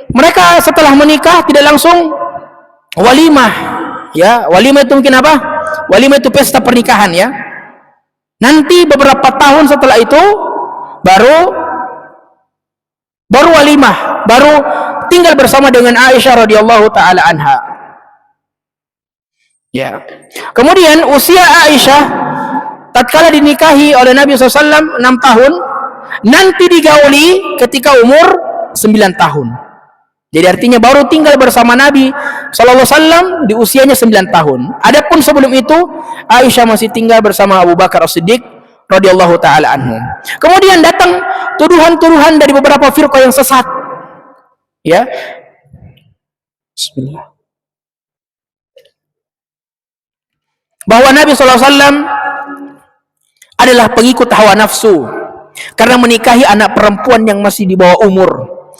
Mereka setelah menikah tidak langsung walimah, ya. Walimah itu mungkin apa? Walimah itu pesta pernikahan, ya. Nanti beberapa tahun setelah itu baru walimah, baru tinggal bersama dengan Aisyah radhiyallahu taala anha. Ya. Kemudian usia Aisyah tatkala dinikahi oleh Nabi SAW 6 tahun, nanti digauli ketika umur 9 tahun. Jadi artinya baru tinggal bersama Nabi SAW di usianya 9 tahun. Adapun sebelum itu Aisyah masih tinggal bersama Abu Bakar As-Siddiq radhiyallahu taala anhu. Kemudian datang tuduhan-tuduhan dari beberapa firqah yang sesat. Ya. Bismillah. Bahwa Nabi SAW adalah pengikut hawa nafsu karena menikahi anak perempuan yang masih di bawah umur,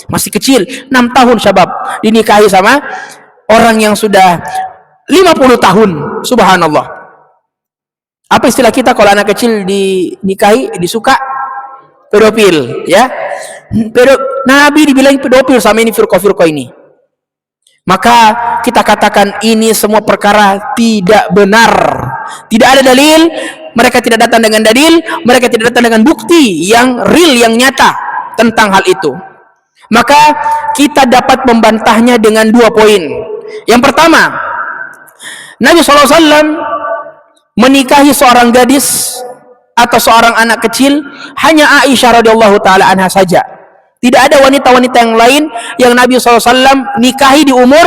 masih kecil, 6 tahun syabab, dinikahi sama orang yang sudah 50 tahun. Subhanallah. Apa istilah kita kalau anak kecil dinikahi disuka? Pedofil, ya. Nabi dibilang pedofil sama ini firqah-firqah ini. Maka kita katakan ini semua perkara tidak benar. Tidak ada dalil, mereka tidak datang dengan dalil, mereka tidak datang dengan bukti yang real, yang nyata tentang hal itu. Maka kita dapat membantahnya dengan 2 poin. Yang pertama, Nabi SAW menikahi seorang gadis atau seorang anak kecil hanya Aisyah radhiyallahu taala anha saja. Tidak ada wanita-wanita yang lain yang Nabi SAW nikahi di umur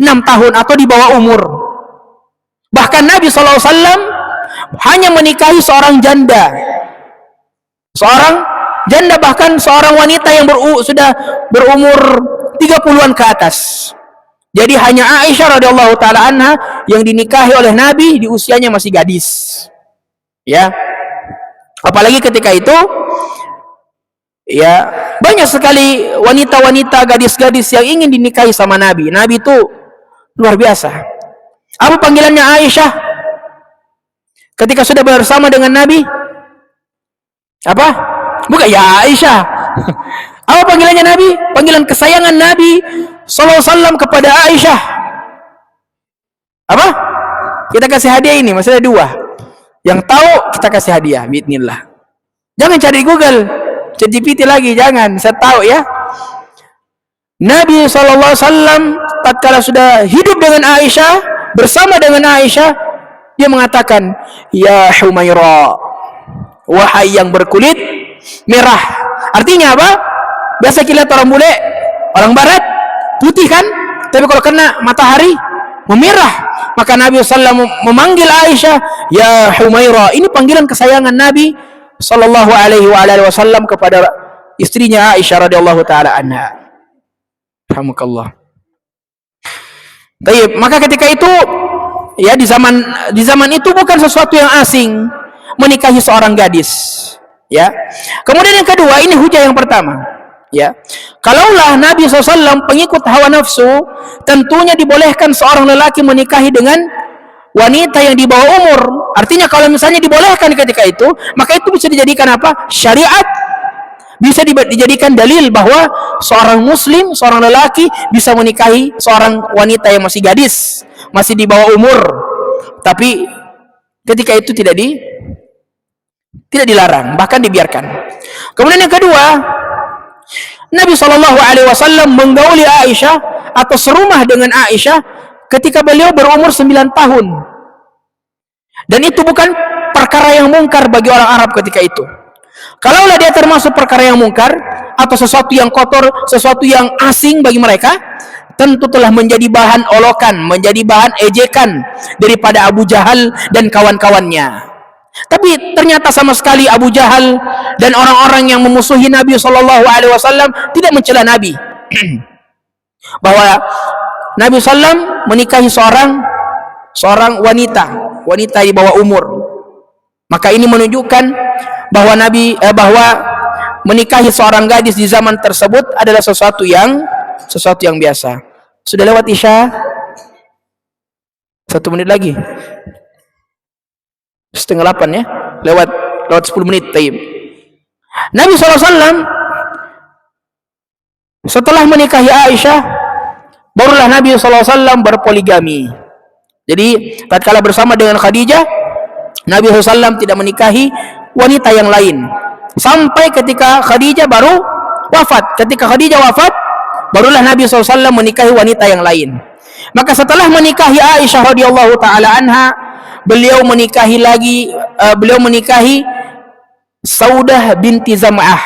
6 tahun atau di bawah umur. Bahkan Nabi SAW hanya menikahi seorang janda. Seorang janda, bahkan seorang wanita yang sudah berumur 30-an ke atas. Jadi hanya Aisyah radhiyallahu taala anha yang dinikahi oleh Nabi di usianya masih gadis. Ya. Apalagi ketika itu ya banyak sekali wanita-wanita, gadis-gadis yang ingin dinikahi sama Nabi. Nabi itu luar biasa. Apa panggilannya Aisyah ketika sudah bersama dengan Nabi? Apa? Bukan ya Aisyah. Apa panggilannya Nabi? Panggilan kesayangan Nabi sallallahu alaihi wasallam kepada Aisyah. Apa? Kita kasih hadiah ini, masih ada 2. Yang tahu kita kasih hadiah, bismillah. Jangan cari di Google, ChatGPT lagi, jangan. Saya tahu ya. Nabi sallallahu alaihi wasallam tatkala sudah hidup dengan Aisyah, bersama dengan Aisyah, dia mengatakan, "Ya Humaira, wahai yang berkulit merah." Artinya apa? Biasa kita lihat orang bule, orang barat putih kan? Tapi kalau kena matahari memerah. Maka Nabi SAW memanggil Aisyah, "Ya Humaira." Ini panggilan kesayangan Nabi sallallahu alaihi wasallam kepada istrinya Aisyah radhiyallahu taala anha. Alhamdulillah. Baik, maka ketika itu ya di zaman itu bukan sesuatu yang asing menikahi seorang gadis, ya. Kemudian yang kedua, ini hujah yang pertama, ya. Kalaulah Nabi SAW pengikut hawa nafsu, tentunya dibolehkan seorang lelaki menikahi dengan wanita yang di bawah umur. Artinya kalau misalnya dibolehkan ketika itu, maka itu bisa dijadikan apa? Syariat. Bisa dijadikan dalil bahwa seorang muslim, seorang lelaki bisa menikahi seorang wanita yang masih gadis, masih di bawah umur. Tapi ketika itu tidak dilarang, bahkan dibiarkan. Kemudian yang kedua, Nabi SAW menggauli Aisyah atau serumah dengan Aisyah ketika beliau berumur 9 tahun. Dan itu bukan perkara yang mungkar bagi orang Arab ketika itu. Kalaulah dia termasuk perkara yang mungkar atau sesuatu yang kotor, sesuatu yang asing bagi mereka, tentu telah menjadi bahan olokan, menjadi bahan ejekan daripada Abu Jahal dan kawan-kawannya. Tapi ternyata sama sekali Abu Jahal dan orang-orang yang memusuhi Nabi SAW tidak mencela Nabi. Bahwa Nabi SAW menikahi seorang wanita di bawah umur. Maka ini menunjukkan bahwa bahwa menikahi seorang gadis di zaman tersebut adalah sesuatu yang biasa. Sudah lewat Isya? 1 menit lagi. 7:30 ya. Lewat 10 menit. Taib. Nabi SAW Setelah menikahi Aisyah, barulah Nabi SAW berpoligami. Jadi tatkala bersama dengan Khadijah, Nabi SAW tidak menikahi wanita yang lain sampai ketika Khadijah baru wafat. Ketika Khadijah wafat, barulah Nabi SAW menikahi wanita yang lain. Maka setelah menikahi Aisyah radhiyallahu taala anha, beliau menikahi Saudah binti Zam'ah,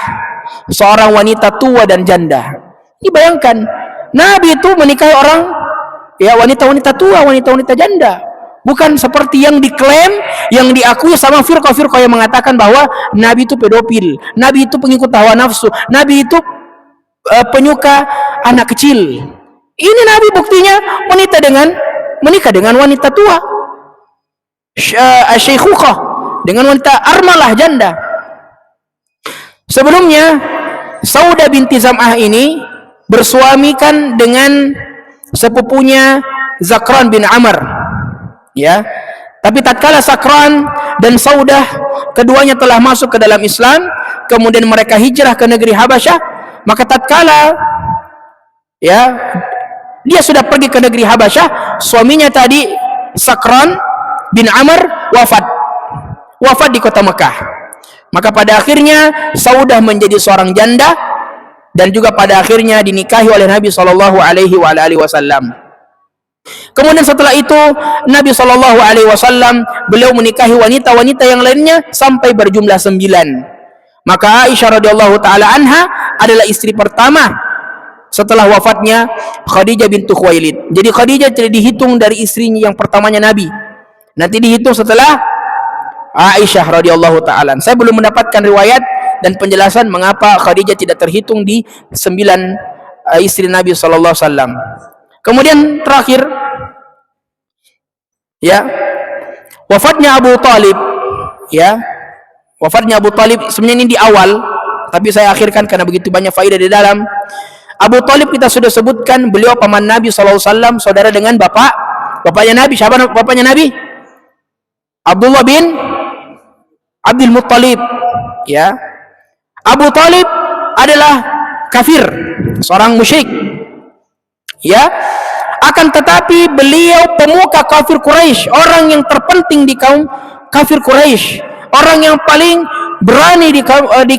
seorang wanita tua dan janda. Ini bayangkan, Nabi itu menikahi orang, ya, wanita-wanita tua, wanita-wanita janda. Bukan seperti yang diklaim, yang diakui sama firqah-firqah yang mengatakan bahwa Nabi itu pedofil, Nabi itu pengikut hawa nafsu, Nabi itu penyuka anak kecil. Ini Nabi buktinya menikah dengan wanita tua, syaikhukah, dengan wanita armalah, janda. Sebelumnya Saudah binti Zam'ah ini bersuamikan dengan sepupunya Zakran bin Amr, ya. Tapi tatkala Zakran dan Saudah keduanya telah masuk ke dalam Islam, kemudian mereka hijrah ke negeri Habasyah, maka tatkala, ya, dia sudah pergi ke negeri Habasyah, suaminya tadi Zakran bin Amr wafat di kota Mekah. Maka pada akhirnya Saudah menjadi seorang janda dan juga pada akhirnya dinikahi oleh Nabi sallallahu alaihi wasallam. Kemudian setelah itu Nabi sallallahu alaihi wasallam beliau menikahi wanita-wanita yang lainnya sampai berjumlah 9. Maka Aisyah radhiyallahu taala anha adalah istri pertama setelah wafatnya Khadijah bintu Khuwailid. Jadi Khadijah tidak dihitung dari istrinya yang pertamanya Nabi. Nanti dihitung setelah Aisyah radhiyallahu taala. Saya belum mendapatkan riwayat dan penjelasan mengapa Khadijah tidak terhitung di 9 istri Nabi sallallahu alaihi wasallam. Kemudian terakhir, ya, wafatnya Abu Talib, ya. Wafatnya Abu Talib sebenarnya ini di awal, tapi saya akhirkan karena begitu banyak faedah di dalam. Abu Talib kita sudah sebutkan, beliau paman Nabi sallallahu alaihi wasallam, saudara dengan bapaknya Nabi. Siapa bapaknya Nabi? Abdullah bin Abdul Muttalib, ya. Abu Talib adalah kafir, seorang musyrik, ya. Akan tetapi beliau pemuka kafir Quraisy, orang yang terpenting di kaum kafir Quraisy, orang yang paling berani di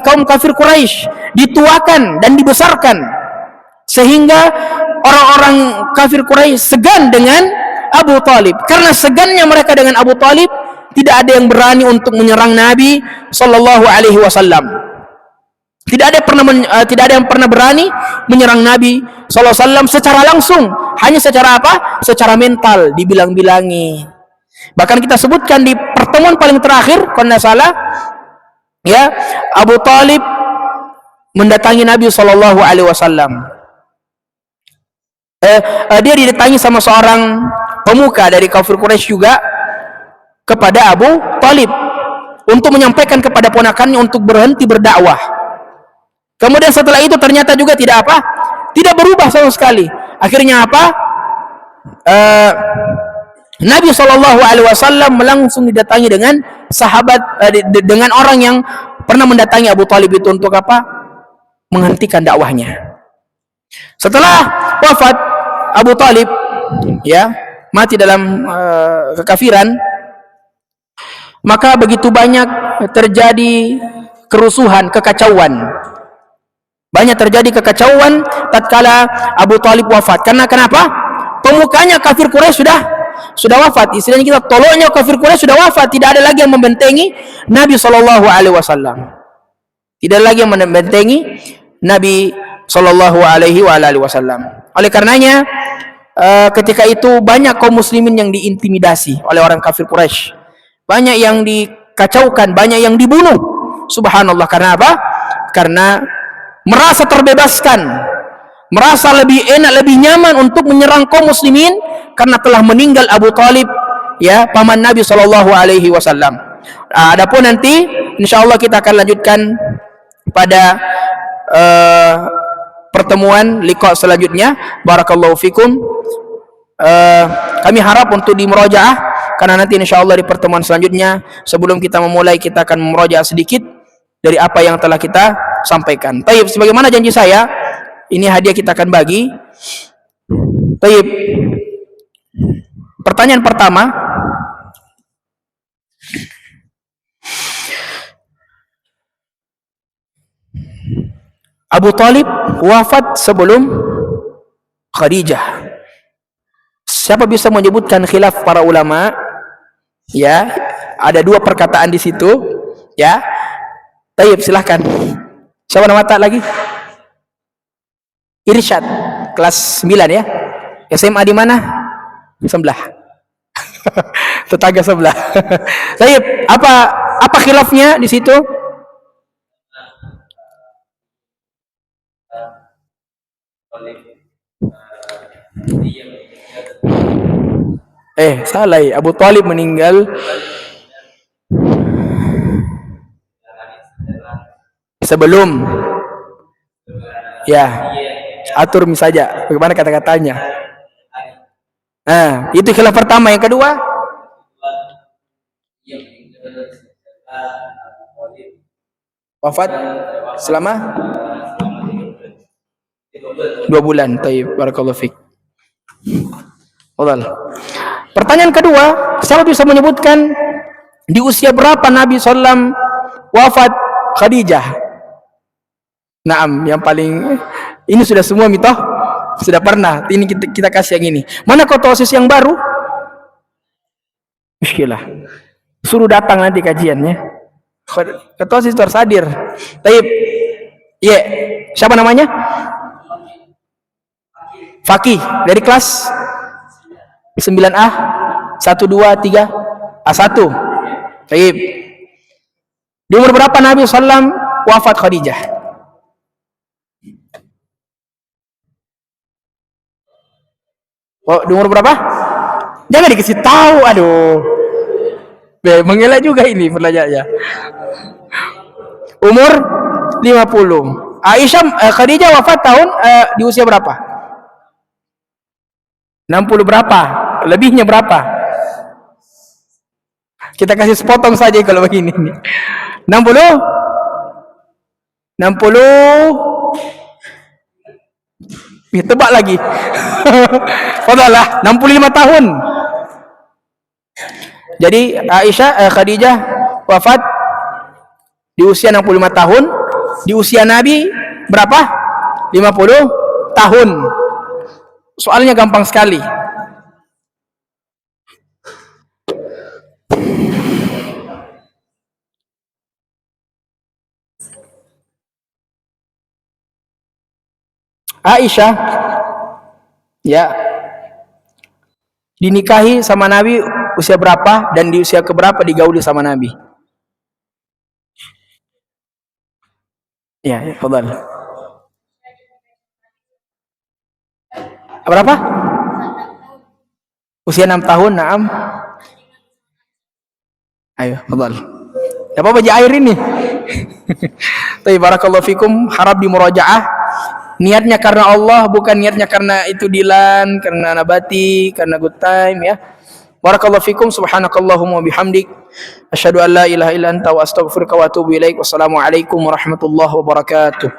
kaum kafir Quraisy, dituakan dan dibesarkan sehingga orang-orang kafir Quraisy segan dengan Abu Talib. Karena segannya mereka dengan Abu Talib, tidak ada yang berani untuk menyerang Nabi sallallahu alaihi wasallam. Tidak ada yang pernah berani menyerang Nabi sallallahu alaihi wasallam secara langsung, hanya secara apa? Secara mental, dibilang-bilangi. Bahkan kita sebutkan di pertemuan paling terakhir, kalau tidak salah, ya, Abu Talib mendatangi Nabi sallallahu alaihi wasallam. Dia didatangi sama seorang pemuka dari kafir Quraisy juga kepada Abu Talib untuk menyampaikan kepada ponakannya untuk berhenti berdakwah. Kemudian setelah itu ternyata juga tidak berubah sama sekali. Akhirnya apa? Nabi sallallahu alaihi wasallam langsung didatangi dengan dengan orang yang pernah mendatangi Abu Talib itu untuk apa? Menghentikan dakwahnya. Setelah wafat Abu Talib, ya, mati dalam kekafiran, maka begitu banyak terjadi kerusuhan, kekacauan. Banyak terjadi kekacauan tatkala Abu Talib wafat. Karena kenapa? Pemukanya kafir Quraisy sudah wafat. Istilahnya kita tolongnya kafir Quraisy sudah wafat. Tidak ada lagi yang membentengi Nabi sallallahu alaihi wasallam. Tidak lagi yang membentengi Nabi sallallahu alaihi wasallam. Oleh karenanya ketika itu banyak kaum muslimin yang diintimidasi oleh orang kafir Quraisy. Banyak yang dikacaukan, banyak yang dibunuh. Subhanallah, karena apa? Karena merasa terbebaskan, merasa lebih enak, lebih nyaman untuk menyerang kaum muslimin karena telah meninggal Abu Talib, ya, paman Nabi sallallahu alaihi wasallam. Adapun nanti insyaallah kita akan lanjutkan pada pertemuan liqa selanjutnya. Barakallahu fikum. Kami harap untuk dimurajaah, karena nanti insyaallah di pertemuan selanjutnya, sebelum kita memulai, kita akan memurajaah sedikit dari apa yang telah kita sampaikan. Baik, sebagaimana janji saya, Ini hadiah kita akan bagi. Baik. Pertanyaan pertama, Abu Talib wafat sebelum Khadijah. Siapa bisa menyebutkan khilaf para ulama? Ya, ada dua perkataan di situ. Ya, Tayyib silahkan. Siapa nama tak lagi? Irsyad, kelas 9 ya. SMA di mana? Sebelah. Tetangga sebelah. Tayyib, apa khilafnya di situ? Salah. Abu Talib meninggal sebelum. Ya, atur saja bagaimana kata-katanya. Nah, itu khilaf pertama. Yang kedua, wafat selama 2 bulan. Tayyib, barakallahu fik. Pertanyaan kedua, siapa bisa menyebutkan di usia berapa Nabi SAW wafat Khadijah? Naam, yang paling ini sudah semua mitoh, sudah pernah. Ini kita kasih yang ini. Mana kotosis yang baru? Bismillah. Suruh datang nanti kajiannya. Kotosis harus hadir. Taib. Iya. Siapa namanya? Fakih dari kelas 9A 1 2 3 A1. Taib. Di umur berapa Nabi SAW wafat Khadijah? Oh, di umur berapa? Jangan dikasih tahu, aduh. Mengelak juga ini pertanyaannya. Umur 50. Khadijah wafat tahun di usia berapa? 60 berapa? Lebihnya berapa? Kita kasih sepotong saja kalau begini. 60? 60? Tebak lagi. Fadhalah, 65 tahun. Jadi Khadijah wafat di usia 65 tahun. Di usia Nabi berapa? 50 tahun. Soalnya gampang sekali. Aisyah ya dinikahi sama Nabi usia berapa dan di usia keberapa digauli sama Nabi? Ya, fadhal. Berapa? Usia 6 tahun, naam. Ayo, fadhal. Apa baca air ini? Tapi barakallahu fikum, harap dimurajaah. Niatnya karena Allah, bukan niatnya karena itu Dilan, karena Nabati, karena good time ya. Barakallahu fikum, subhanakallahumma bihamdik, asyhadu an la ilaha illa anta wa astaghfiruka wa atubu ilaik. Wassalamualaikum warahmatullahi wabarakatuh.